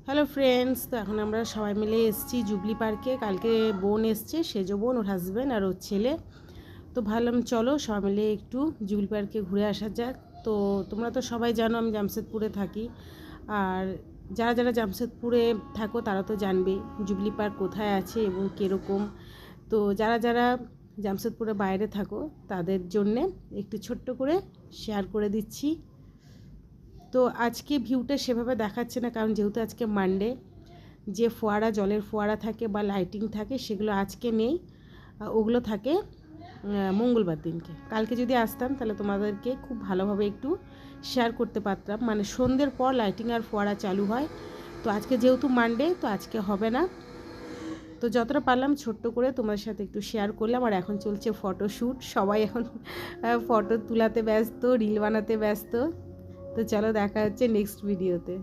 Hello friends, তো এখন আমরা সবাই মিলে এসেছি জুবলি পার্কে। কালকে বোন এসছে, সেজ বোন, ওর হাজব্যান্ড আর ওর ছেলে। তো ভাবলাম চলো সবাই মিলে একটু জুবলি পার্কে ঘুরে আসা যাক। তো তোমরা তো সবাই জানো আমি জামশেদপুরে থাকি, আর যারা যারা জামশেদপুরে থাকো তারা তো জানবে জুবলি পার্ক কোথায় আছে এবং কীরকম। তো যারা যারা জামশেদপুরে বাইরে থাকো তাদের জন্যে একটু ছোট্ট করে শেয়ার করে দিচ্ছি। তো আজকে ভিউটা সেভাবে দেখাচ্ছে না, কারণ যেহেতু আজকে মানডে, যে ফোয়ারা, জলের ফোয়ারা থাকে বা লাইটিং থাকে সেগুলো আজকে নেই, ওগুলো থাকে মঙ্গলবার দিনকে। কালকে যদি আসতাম তাহলে তোমাদেরকে খুব ভালোভাবে একটু শেয়ার করতে পারতাম, মানে সন্ধ্যের পর লাইটিং আর ফোয়ারা চালু হয়। তো আজকে যেহেতু মানডে, তো আজকে হবে না। তো যতটা পারলাম ছোট্ট করে তোমার সাথে একটু শেয়ার করলাম। আর এখন চলছে ফটোশ্যুট, সবাই এখন ফটো তোলাতে ব্যস্ত, রিল বানাতে ব্যস্ত। তো চলো দেখা হচ্ছে নেক্সট ভিডিওতে।